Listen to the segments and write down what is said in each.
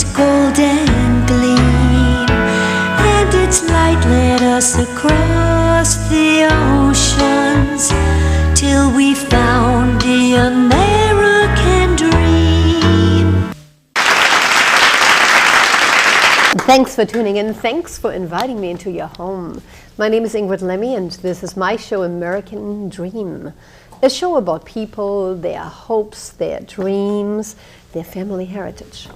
its golden gleam, and its light led us across the oceans till we found the American dream. Thanks for tuning in. Thanks for inviting me into your home. My name is Ingrid Lemmy, and this is my show, American Dream. A show about people, their hopes, their dreams, their family heritage,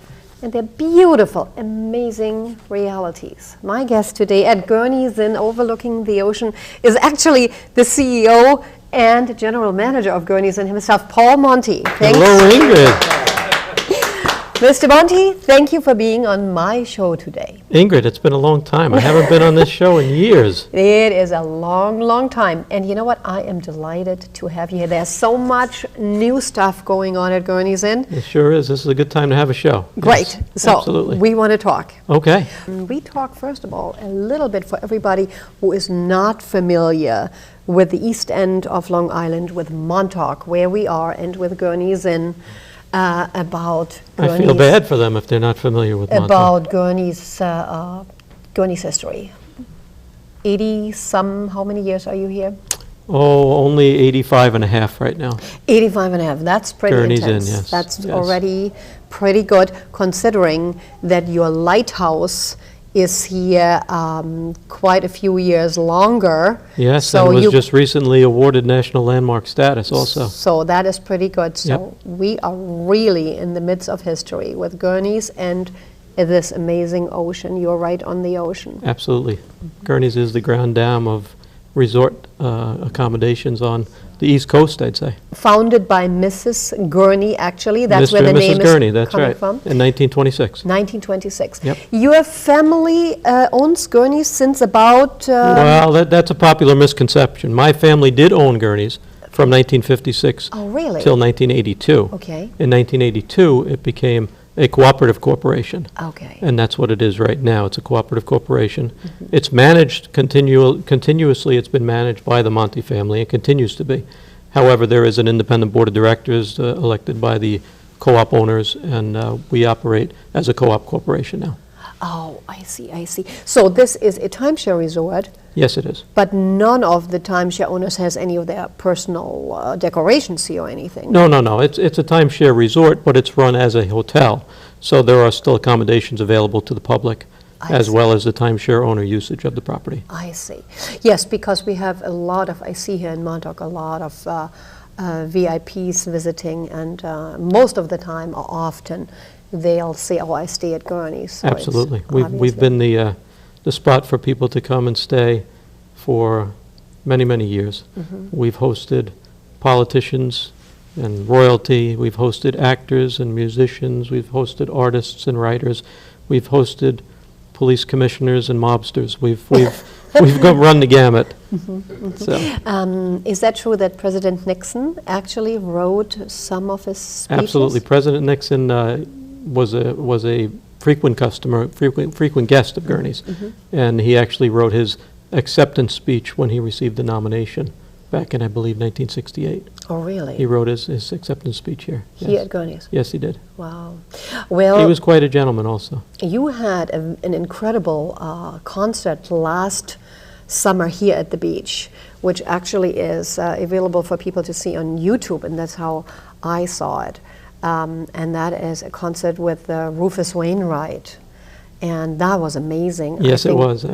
and their beautiful, amazing realities. My guest today at Gurneys Inn overlooking the ocean is actually the CEO and general manager of Gurneys Inn himself, Paul Monte. Thanks. Hello, Ingrid. Mr. Monte, thank you for being on my show today. Ingrid, it's been a long time. I haven't been on this show in years. It is a long, long time. And you know what? I am delighted to have you here. There's so much new stuff going on at Gurneys Inn. It sure is. This is a good time to have a show. Great. Yes, so absolutely. We want to talk. Okay. We talk, first of all, a little bit for everybody who is not familiar with the East End of Long Island, with Montauk, where we are, and with Gurneys Inn. About Gurneys, I feel bad for them if they're not familiar with Monte. About Gurneys history. 80-some, how many years are you here? Oh, only 85 and a half right now. 85 and a half, that's pretty Gurneys intense. Inn, yes. That's yes. already pretty good, considering that your lighthouse is here quite a few years longer. Yes, so and was just recently awarded National Landmark status also. So that is pretty good. So Yep. we are really in the midst of history with Gurneys and this amazing ocean. You're right on the ocean. Absolutely. Gurneys is the grand dam of resort accommodations on the East Coast, I'd say. Founded by Mrs. Gurney, actually. That's Mr. where the and name Mrs. Gurney, is that's coming right. from. In 1926. 1926. Yep. Your family owns Gurneys since about... Well, that's a popular misconception. My family did own Gurneys from 1956 oh, really? till 1982. Okay. In 1982, it became a cooperative corporation. Okay. And that's what it is right now. It's a cooperative corporation. Mm-hmm. It's managed continuously. It's been managed by the Monte family and continues to be. However, there is an independent board of directors elected by the co-op owners, and we operate as a co-op corporation now. Oh, I see, I see. So this is a timeshare resort. Yes, it is. But none of the timeshare owners has any of their personal decorations here or anything. No. It's a timeshare resort, but it's run as a hotel. So there are still accommodations available to the public, as well as the timeshare owner usage of the property. I see. Yes, because we have a lot of, I see here in Montauk, a lot of VIPs visiting, and most of the time, or often, they'll say, oh, I stay at Gurney. So absolutely. We've been the spot for people to come and stay for many, many years. Mm-hmm. We've hosted politicians and royalty. We've hosted actors and musicians. We've hosted artists and writers. We've hosted police commissioners and mobsters. We've run the gamut. Mm-hmm, mm-hmm. So, is that true that President Nixon actually wrote some of his speeches? Absolutely. President Nixon was a frequent customer, frequent guest of Gurneys, mm-hmm. and he actually wrote his acceptance speech when he received the nomination back in, I believe, 1968. Oh, really? He wrote his acceptance speech here. Here yes. at Gurneys? Yes, he did. Wow. Well, he was quite a gentleman also. You had an incredible concert last summer here at the beach, which actually is available for people to see on YouTube, and that's how I saw it. And that is a concert with Rufus Wainwright, and that was amazing. Yes, it was.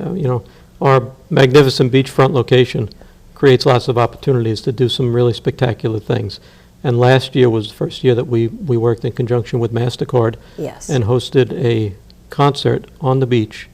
Our magnificent beachfront location creates lots of opportunities to do some really spectacular things. And last year was the first year that we worked in conjunction with MasterCard, yes. and hosted a concert on the beach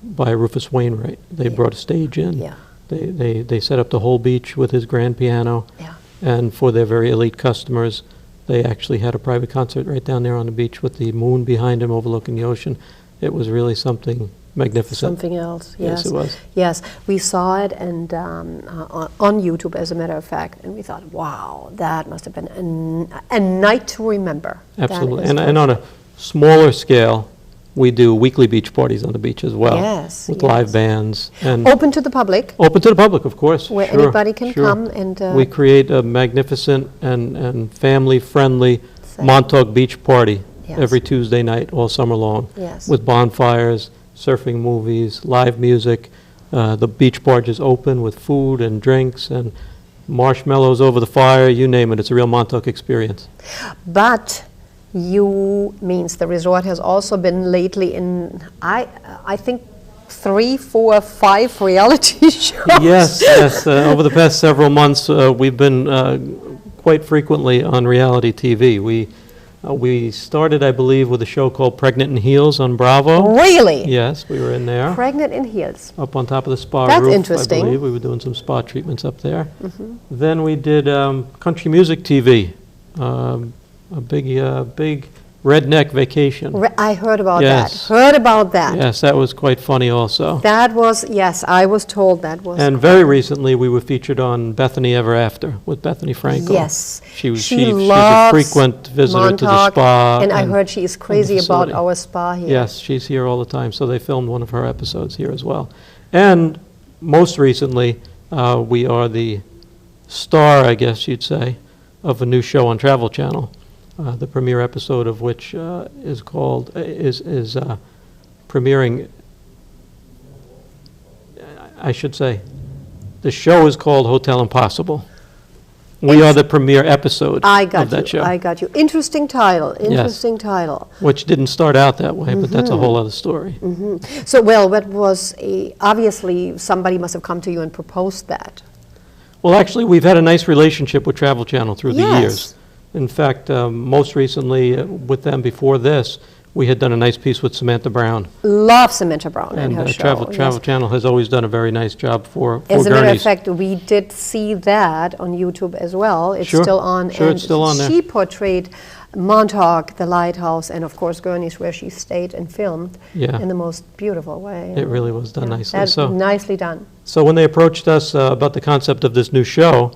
by Rufus Wainwright. They brought a stage in. Yeah. They set up the whole beach with his grand piano. Yeah. And for their very elite customers, they actually had a private concert right down there on the beach with the moon behind him overlooking the ocean. It was really something magnificent. Something else, yes. Yes, it was. Yes, we saw it and on YouTube, as a matter of fact, and we thought, wow, that must have been a night to remember. Absolutely, and on a smaller scale, we do weekly beach parties on the beach as well. Yes, with yes. live bands. And open to the public? Open to the public, of course. Where sure, anybody can sure. come and... we create a magnificent and family-friendly Montauk beach party Yes. every Tuesday night all summer long. Yes. With bonfires, surfing movies, live music. The beach barge is open with food and drinks and marshmallows over the fire, you name it. It's a real Montauk experience. But you means the resort has also been lately in, I think, 3, 4, 5 reality shows. Yes. Over the past several months, we've been quite frequently on reality TV. We started, I believe, with a show called Pregnant in Heels on Bravo. Really? Yes, we were in there. Pregnant in heels. Up on top of the spa That's roof, interesting. I believe. We were doing some spa treatments up there. Then we did country music TV, a big redneck vacation. I heard about Yes. that. Heard about that. Yes, that was quite funny also. That was, yes, I was told that was. And very recently, we were featured on Bethany Ever After with Bethany Frankel. Yes. She's a loves frequent visitor to the Montauk, spa. and I heard she is crazy about facility. our spa here. Yes, she's here all the time, so they filmed one of her episodes here as well. And most recently, we are the star, I guess you'd say, of a new show on Travel Channel. The premiere episode of which is premiering. I should say, the show is called Hotel Impossible. We are the premiere episode of that show. I got you. Interesting title. Interesting title. Which didn't start out that way, but that's a whole other story. So, well, that was obviously somebody must have come to you and proposed that. Well, actually, we've had a nice relationship with Travel Channel through the Yes. years. In fact, most recently with them before this, we had done a nice piece with Samantha Brown. Love Samantha Brown and her show. Travel yes. Channel has always done a very nice job for As a matter of Gurneys. fact, we did see that on YouTube as well. It's Sure. still on. Sure, and it's still on there. She portrayed Montauk, the lighthouse, and of course Gurneys, where she stayed and filmed Yeah. in the most beautiful way. It really was done nicely. That's So, nicely done. so when they approached us about the concept of this new show,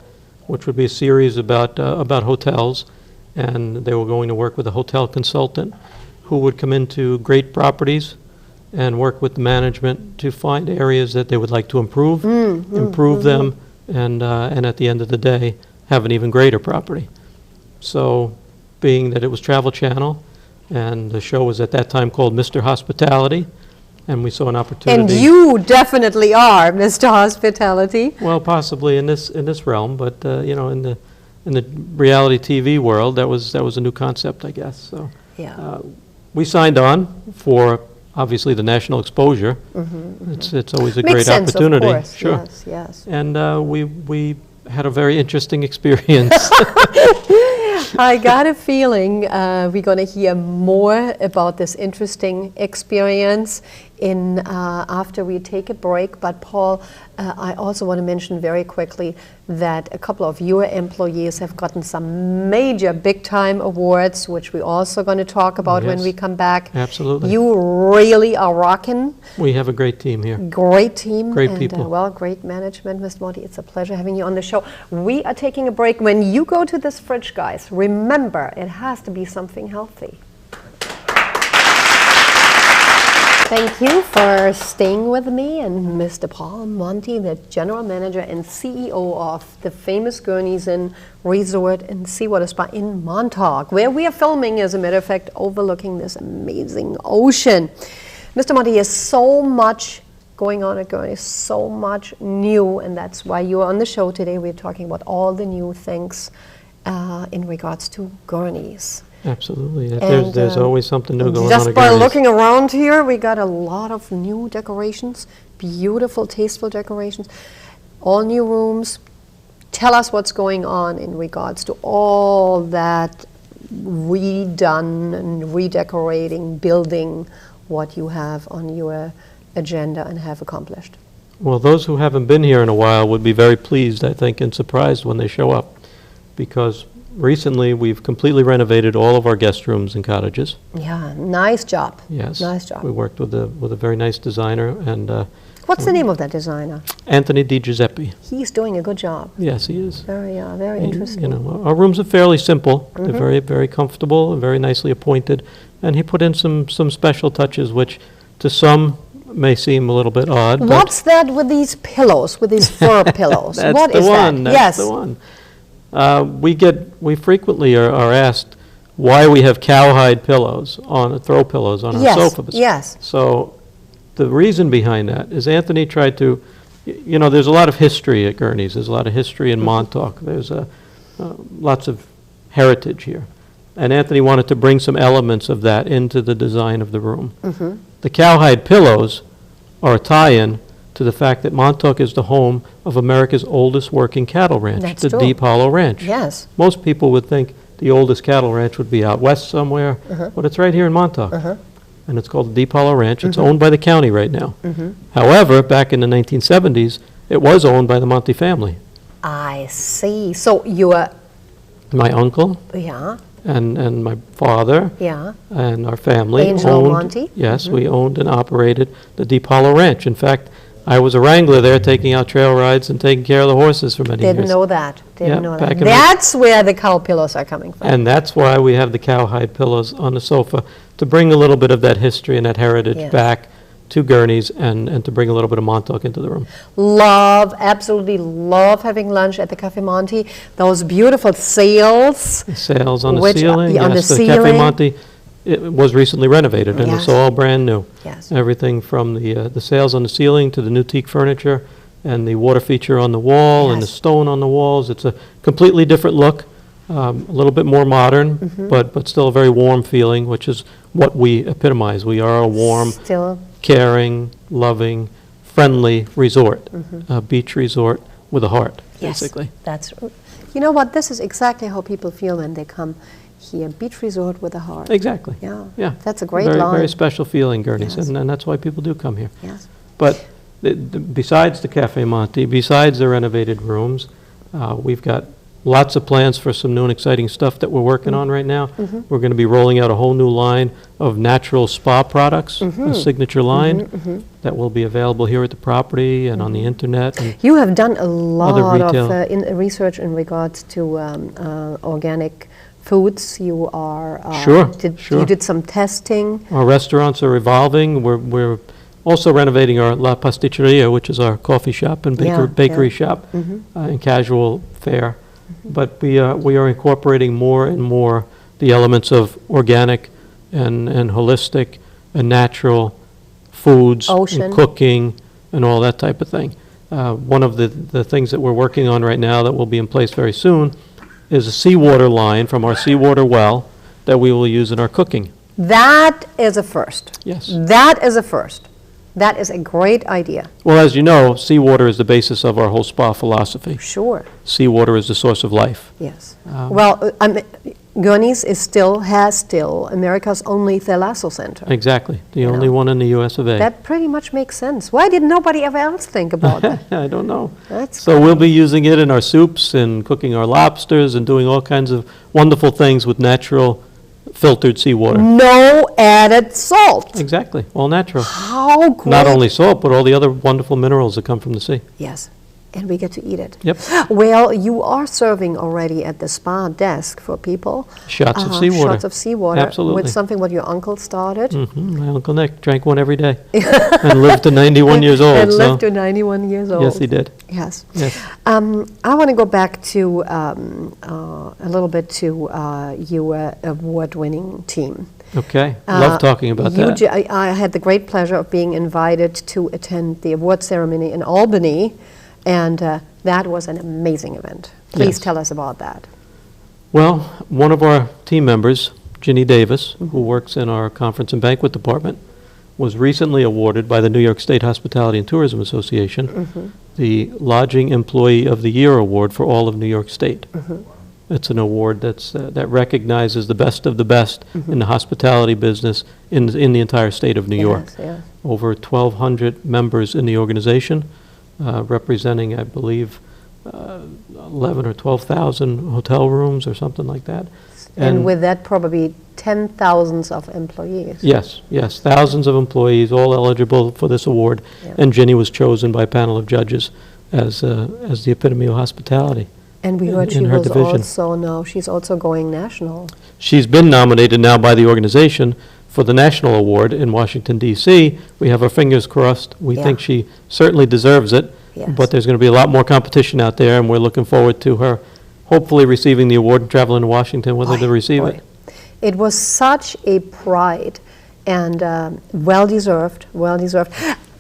which would be a series about hotels, and they were going to work with a hotel consultant who would come into great properties and work with the management to find areas that they would like to improve them, and at the end of the day, have an even greater property. So, being that it was Travel Channel, and the show was at that time called Mr. Hospitality, and we saw an opportunity. And you definitely are, Mr. Hospitality. Well, possibly in this realm, but in the reality TV world, that was a new concept, I guess. So Yeah. we signed on for obviously the national exposure. It's always a Makes great sense, opportunity. of course. Sure. Yes, yes. And we had a very interesting experience. I got a feeling we're going to hear more about this interesting experience after we take a break. But Paul, I also want to mention very quickly that a couple of your employees have gotten some major big-time awards, which we're also going to talk about when Yes. we come back. Absolutely. You really are rocking. We have a great team here. Great team. Great and, people. Well, great management, Mr. Monte. It's a pleasure having you on the show. We are taking a break. When you go to this fridge, guys, remember, it has to be something healthy. Thank you for staying with me and Mr. Paul Monte, the General Manager and CEO of the famous Gurneys Inn Resort and Seawater Spa in Montauk, where we are filming, as a matter of fact, overlooking this amazing ocean. Mr. Monte, there's so much going on at Gurney, so much new, and that's why you're on the show today. We're talking about all the new things in regards to Gurneys. Absolutely. And, There's always something new going on Just at by Gurneys. looking around here, we got a lot of new decorations, beautiful, tasteful decorations, all new rooms. Tell us what's going on in regards to all that redone and redecorating, building what you have on your agenda and have accomplished. Well, those who haven't been here in a while would be very pleased, I think, and surprised when they show up, because recently we've completely renovated all of our guest rooms and cottages. Yeah, nice job. Yes. Nice job. We worked with a very nice designer, and What's the name of that designer? Anthony Di Giuseppe. He's doing a good job. Yes, he is. Very And, interesting. You know, our rooms are fairly simple. They're very, very comfortable and very nicely appointed. And he put in some special touches, which to some may seem a little bit odd. but What's that with these pillows, with these fur pillows? That's What the is one. that? That's Yes. the one. We frequently are asked why we have cowhide pillows throw pillows on our sofas. Yes. So the reason behind that is Anthony tried to, there's a lot of history at Gurney's. There's a lot of history in Montauk. There's lots of heritage here. And Anthony wanted to bring some elements of that into the design of the room. The cowhide pillows are a tie-in to the fact that Montauk is the home of America's oldest working cattle ranch, That's the true. Deep Hollow Ranch. Yes. Most people would think the oldest cattle ranch would be out west somewhere, but it's right here in Montauk. And it's called the Deep Hollow Ranch. It's owned by the county right now. However, back in the 1970s, it was owned by the Monte family. I see. So you are, My uncle yeah, and my father yeah. and our family Angel owned, Monte? yes, we owned and operated the Deep Hollow Ranch. In fact, I was a wrangler there, taking out trail rides and taking care of the horses for many years. Didn't know that. Yeah, Didn't know back that. in my- That's where the cow pillows are coming from. And that's why we have the cowhide pillows on the sofa, to bring a little bit of that history and that heritage Yes. back to Gurney's and to bring a little bit of Montauk into the room. Absolutely love having lunch at the Cafe Monte. Those beautiful sails. The sails on the Which- ceiling. yeah, on the Yes, Cafe ceiling. Monte, it was recently renovated, and it's Yes. all brand new. Yes. Everything from the sails on the ceiling to the new teak furniture and the water feature on the wall and the Yes. stone on the walls. It's a completely different look, a little bit more modern, Mm-hmm. but still a very warm feeling, which is what we epitomize. We are a warm, Still, caring, loving, friendly resort, a beach resort with a heart, yes. basically. That's, you know what, this is exactly how people feel when they come here. Beach resort with a heart. Exactly. Yeah. Yeah. That's a great Very, line. very special feeling, Gurneys, Yes. and that's why people do come here. Yes. But besides the Cafe Monte, besides the renovated rooms, we've got lots of plans for some new and exciting stuff that we're working on right now. We're going to be rolling out a whole new line of natural spa products, a signature line that will be available here at the property and on the internet. And You have done a lot of retail. research in regards to organic foods. You are Sure, you sure. did some testing. our restaurants are evolving. We're also renovating our La Pasticceria, which is our coffee shop and Yeah, bakery yeah. shop and casual fare. But we are incorporating more and more the elements of organic and holistic and natural foods Ocean. and cooking and all that type of thing. One of the things that we're working on right now that will be in place very soon is a seawater line from our seawater well that we will use in our cooking. That is a first. Yes. That is a first. That is a great idea. Well, as you know, seawater is the basis of our whole spa philosophy. Sure. Seawater is the source of life. Yes. Well, Gurneys has still America's only thalasso center. Exactly. The You only know. one in the US of A. That pretty much makes sense. Why did nobody ever else think about that? I don't know. That's So we'll be using it in our soups and cooking our lobsters and doing all kinds of wonderful things with natural filtered seawater. no added salt. Exactly. All natural. How great. Not only salt, but all the other wonderful minerals that come from the sea. Yes, and we get to eat it. Yep. Well, you are serving already at the spa desk for people. Shots of seawater. Shots of seawater. Absolutely. With something what your uncle started. My Uncle Nick drank one every day and lived to 91 years old. And so lived to 91 years old. yes, he did. Yes. Yes. I want to go back to a little bit to your award-winning team. Okay. Love talking about that. I had the great pleasure of being invited to attend the award ceremony in Albany, and that was an amazing event. Please Yes. tell us about that. Well, one of our team members, Ginny Davis, who works in our conference and banquet department, was recently awarded by the New York State Hospitality and Tourism Association the Lodging Employee of the Year Award for all of New York State. It's an award that recognizes the best of the best in the hospitality business in the entire state of New York. Yes. Over 1,200 members in the organization, representing, I believe, 11 or 12,000 hotel rooms or something like that. And with that, probably 10,000s of employees. Yes, yes, thousands of employees, all eligible for this award, Yeah. and Ginny was chosen by a panel of judges as the epitome of hospitality. And we heard in she her was division. she's also going national. She's been nominated now by the organization for the national award in Washington, D.C. We have our fingers crossed. We Yeah. think she certainly deserves it, Yes. but there's going to be a lot more competition out there, and we're looking forward to her hopefully receiving the award and traveling to Washington with her to receive Boy. it. It was such a pride, and well-deserved, well-deserved.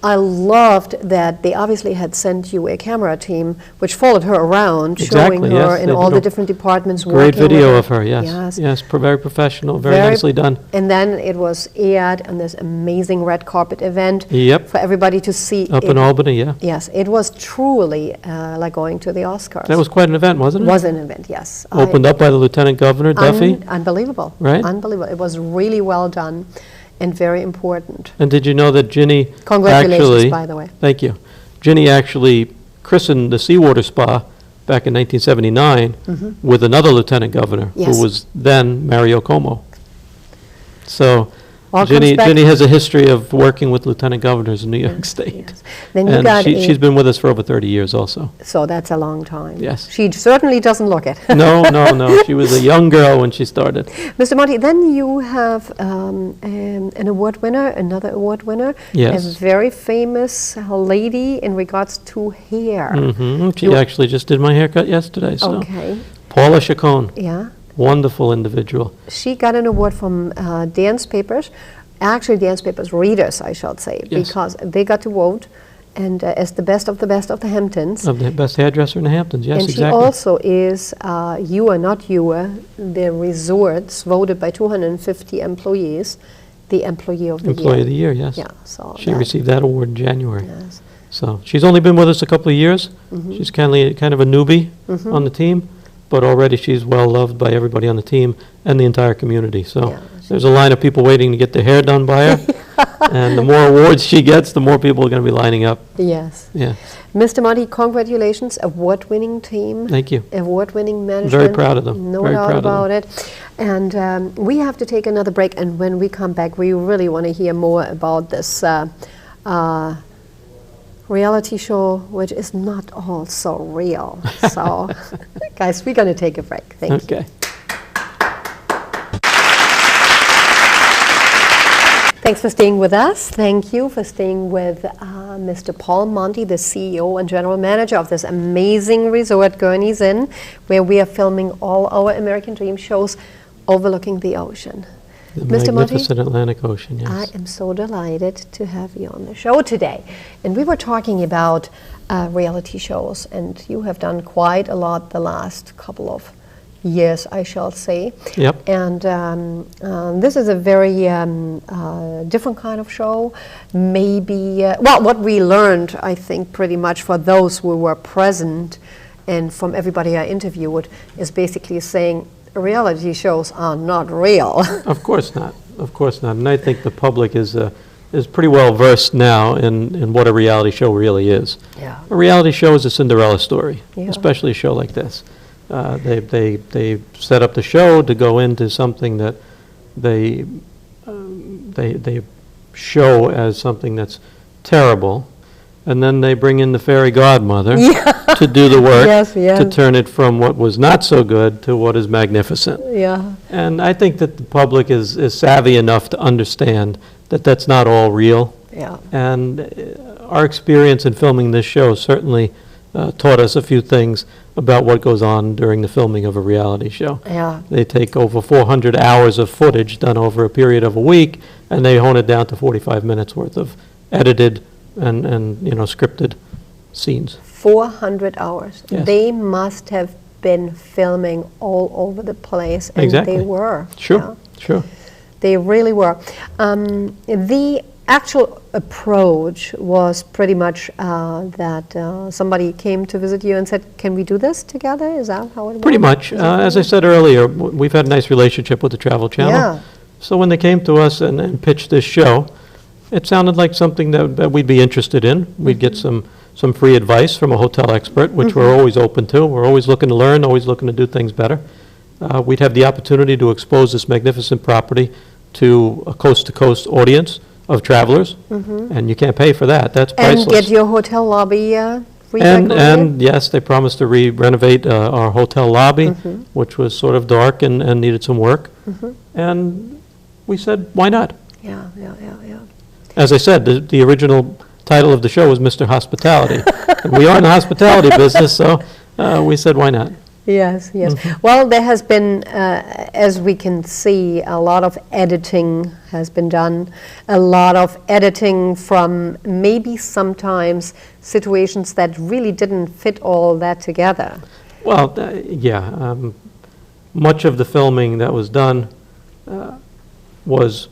I loved that they obviously had sent you a camera team which followed her around, showing Exactly, her yes, in they all did the a different departments. Great working with video of her, yes. Yes. Yes, very professional, very Very- nicely done. And then it was aired on this amazing red carpet event Yep, for everybody to see. up in Albany, yeah. Yes, it was truly like going to the Oscars. That was quite an event, wasn't it? Was an event, yes. Opened up by the Lieutenant Governor, Duffy. Unbelievable. Right? Unbelievable. It was really well done and very important. And did you know that Ginny Congratulations, actually, by the way. thank you, Ginny actually christened the Seawater Spa back in 1979 with another Lieutenant Governor, Mm-hmm. Yes. who was then Mario Cuomo. So All comes Ginny back- has a history of working with Lieutenant Governors in New York State. Yes. Then you And got she's been with us for over 30 years also. so that's a long time. Yes. She certainly doesn't look it. No, no, no, she was a young girl when she started. Mr. Monte, then you have an award winner, another award winner. Yes. A very famous lady in regards to hair. She You- actually just did my haircut yesterday, so. Okay. Paula Chacon, Yeah. wonderful individual. She got an award from dance papers, actually dance papers readers, I should say, Yes. because they got to vote and as the best of the Hamptons. Of the best hairdresser in the Hamptons, yes, And she exactly. also is, the resorts voted by 250 employees, the employee of the year. Employee of the Year, yes. Yeah, so. She that- received that award in January. Yes. So she's only been with us a couple of years. She's kind of a newbie on the team, but already she's well loved by everybody on the team and the entire community. So Yeah, there's a line of people waiting to get their hair done by her. And the more awards she gets, the more people are going to be lining up. Yes. Yeah, Mr. Monte, congratulations, award-winning team. thank you. Award-winning management. Very proud of them. No Very doubt proud of them. about it. And we have to take another break, and when we come back, we really want to hear more about this reality show, which is not all so real. So, guys, we're going to take a break. Thank you. Okay. Thanks for staying with us. Thank you for staying with Mr. Paul Monte, the CEO and General Manager of this amazing resort, Gurneys Inn, where we are filming all our American Dream shows overlooking the ocean. The Mr. Monte, magnificent Atlantic Ocean, yes. I am so delighted to have you on the show today. And we were talking about reality shows, and you have done quite a lot the last couple of years, I shall say. Yep. And this is a very different kind of show. Maybe, well, what we learned, I think, pretty much for those who were present and from everybody I interviewed, is basically saying reality shows are not real. Of course not. Of course not. And I think the public is pretty well versed now in what a reality show really is. Yeah. A reality show is a Cinderella story, Yeah. especially a show like this. They set up the show to go into something that they show as something that's terrible, and then they bring in the fairy godmother to do the work Yes, yes. to turn it from what was not so good to what is magnificent. Yeah. And I think that the public is savvy enough to understand that that's not all real. Yeah. And our experience in filming this show certainly taught us a few things about what goes on during the filming of a reality show. Yeah. They take over 400 hours of footage done over a period of a week, and they hone it down to 45 minutes worth of edited and scripted scenes. 400 hours. Yes. They must have been filming all over the place, and Exactly. they were. Sure, yeah. sure. They really were. The actual approach was pretty much that somebody came to visit you and said, "Can we do this together?" Is that how it worked? Pretty much. As I said earlier, we've had a nice relationship with the Travel Channel. Yeah. So when they came to us and pitched this show, it sounded like something that we'd be interested in. We'd get some free advice from a hotel expert, which we're always open to. We're always looking to learn, always looking to do things better. We'd have the opportunity to expose this magnificent property to a coast-to-coast audience of travelers, and you can't pay for that. That's priceless. And get your hotel lobby redecorated? And yes, they promised to renovate our hotel lobby, which was sort of dark and needed some work. And we said, why not? Yeah. As I said, the original title of the show was Mr. Hospitality. And we are in the hospitality business, so we said, why not? Yes, yes. Well, there has been, as we can see, a lot of editing has been done, a lot of editing from maybe sometimes situations that really didn't fit all that together. Well, much of the filming that was done was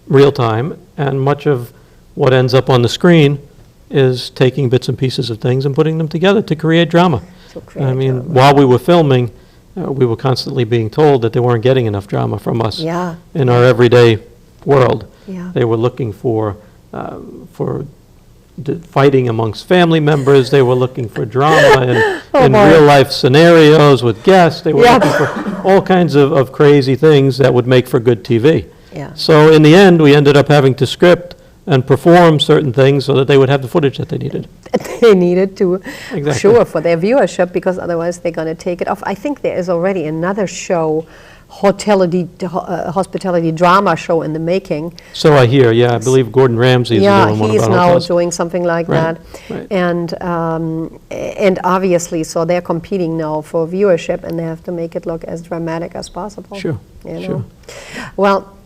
real time, and much of what ends up on the screen is taking bits and pieces of things and putting them together to create drama. I mean, while we were filming, we were constantly being told that they weren't getting enough drama from us in our everyday world. Yeah. They were looking for fighting amongst family members. They were looking for drama in real-life scenarios with guests. They were looking for all kinds of crazy things that would make for good TV. Yeah. So in the end, we ended up having to script and perform certain things so that they would have the footage that they needed. They needed to, Exactly. sure, for their viewership, because otherwise they're going to take it off. I think there is already another show, hospitality drama show in the making. So I hear, yeah, I believe Gordon Ramsay is doing one he's about now hotels. doing something like Right, that. right. And obviously, so they're competing now for viewership, and they have to make it look as dramatic as possible. Sure, you know? sure. Well,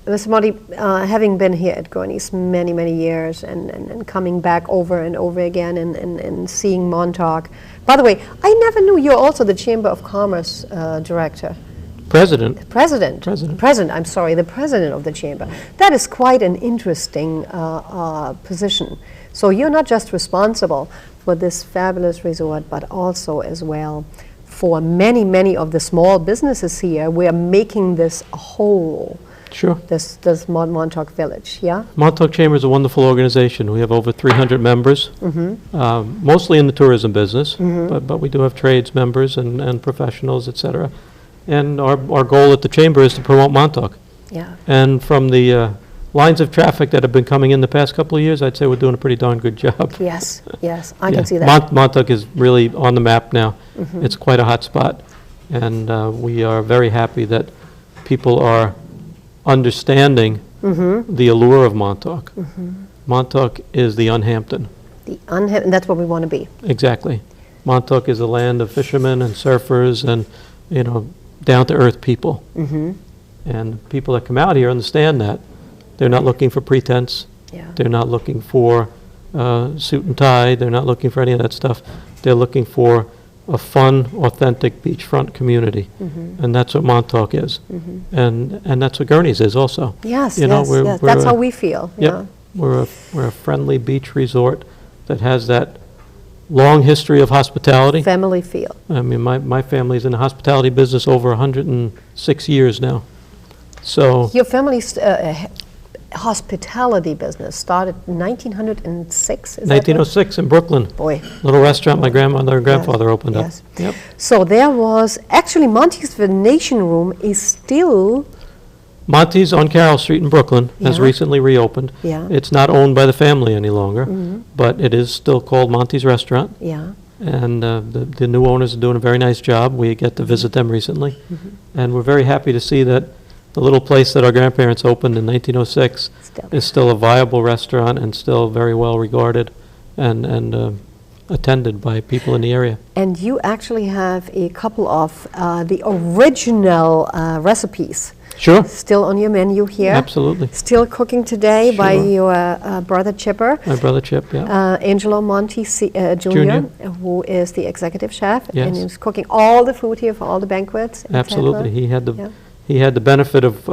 Mr. Monte, having been here at Gurneys many, many years and coming back over and over again and seeing Montauk. By the way, I never knew you're also the Chamber of Commerce director. President. The president, I'm sorry, the president of the Chamber. That is quite an interesting position. So you're not just responsible for this fabulous resort, but also as well for many, many of the small businesses here. We are making this a whole. Sure. This Montauk Village, yeah? Montauk Chamber is a wonderful organization. We have over 300 members, mostly in the tourism business, but we do have trades members and professionals, et cetera. And our goal at the Chamber is to promote Montauk. Yeah. And from the lines of traffic that have been coming in the past couple of years, I'd say we're doing a pretty darn good job. Yes, yes, I can see that. Montauk is really on the map now. It's quite a hot spot. And we are very happy that people are understanding the allure of Montauk. Montauk is the Unhampton. And that's what we want to be. Exactly. Montauk is a land of fishermen and surfers and, down-to-earth people. And people that come out here understand that. They're not looking for pretense. Yeah. They're not looking for suit and tie. They're not looking for any of that stuff. They're looking for a fun, authentic beachfront community, and that's what Montauk is, and that's what Gurneys is also. Yes, yes. That's how we feel. Yep. Yeah. We're a friendly beach resort that has that long history of hospitality. Family feel. I mean, my family's in the hospitality business over 106 years now. So Your family's hospitality business started in 1906, is 1906 in Brooklyn. Boy. Little restaurant my grandmother and grandfather opened up. Yes. Yep. So there was, actually Monte's Venetian Room is still... Monte's on Carroll Street in Brooklyn has Yeah. recently reopened. Yeah. It's not owned by the family any longer, but it is still called Monte's Restaurant. Yeah. And the new owners are doing a very nice job. We get to visit them recently. And we're very happy to see that the little place that our grandparents opened in 1906 is still a viable restaurant and still very well regarded and attended by people in the area. And you actually have a couple of the original recipes Sure. still on your menu here. Absolutely. Still cooking today by Sure. your brother Chipper. My brother Chip, yeah. Angelo Monte Jr., who is the executive chef, and Yes. he's cooking all the food here for all the banquets. et cetera. Absolutely. Yeah. He had the benefit of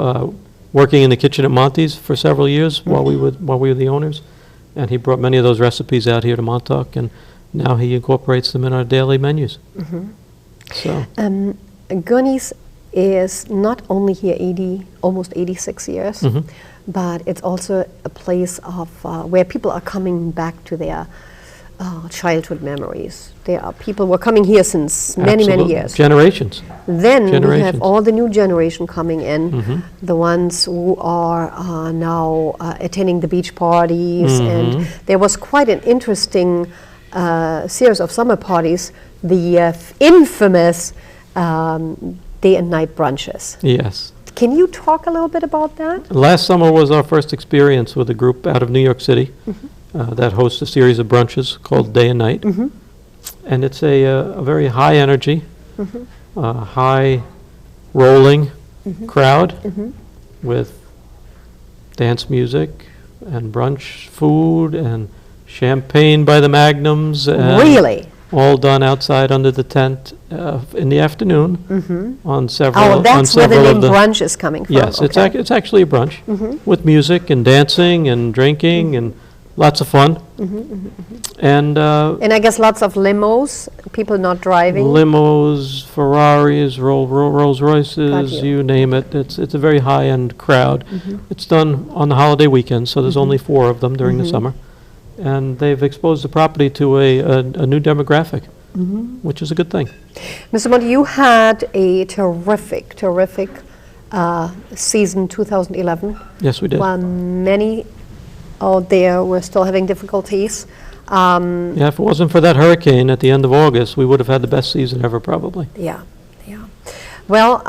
working in the kitchen at Monte's for several years while we were the owners, and he brought many of those recipes out here to Montauk, and now he incorporates them in our daily menus. So Gurneys is not only here almost 86 years, but it's also a place of where people are coming back to their childhood memories. There are people who are coming here since many, many absolutely. years. Generations. Then we have Generations. all the new generation coming in, the ones who are now attending the beach parties, and there was quite an interesting series of summer parties, the infamous day and night brunches. Yes. Can you talk a little bit about that? Last summer was our first experience with a group out of New York City that hosts a series of brunches called Day and Night. And it's a very high energy, high rolling crowd with dance music and brunch food and champagne by the magnums. And Really? all done outside under the tent in the afternoon on several. Oh, that's where the several name brunch is coming from. Yes, okay. it's actually a brunch with music and dancing and drinking and lots of fun. And And I guess lots of limos, people not driving. limos, Ferraris, Rolls Royces, Got you. you name it. It's a very high-end crowd. It's done on the holiday weekend, so there's only 4 of them during the summer. And they've exposed the property to a new demographic, which is a good thing. Mr. Monte, you had a terrific season 2011. Yes, we did. While many out there were still having difficulties. Yeah, if it wasn't for that hurricane at the end of August, we would have had the best season ever, probably. Yeah. Well,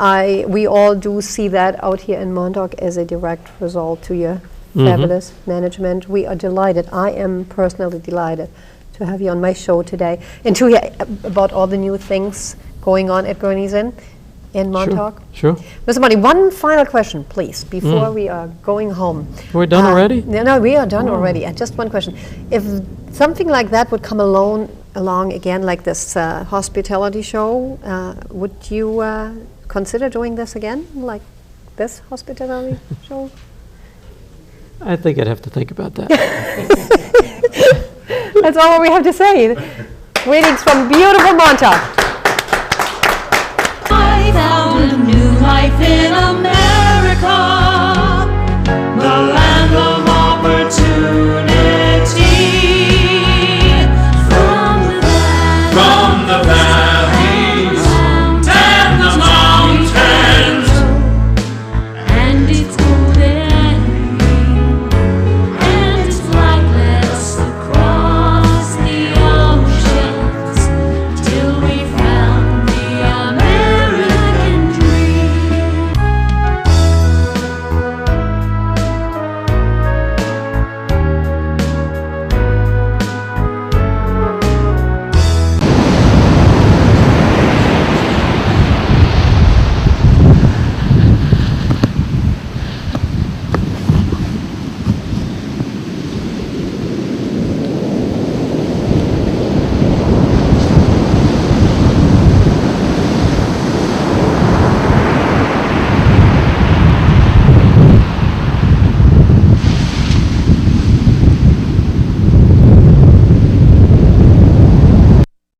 we all do see that out here in Montauk as a direct result to your fabulous management. We are delighted. I am personally delighted to have you on my show today and to hear about all the new things going on at Gurneys Inn in Montauk. Sure. Mr. Monte, one final question, please, before we are going home. We're done already? No, we are done already. Just one question. If something like that would come along again, like this hospitality show, would you consider doing this again, like this hospitality show? I think I'd have to think about that. That's all we have to say. Greetings from beautiful Montauk. I found a new life in America.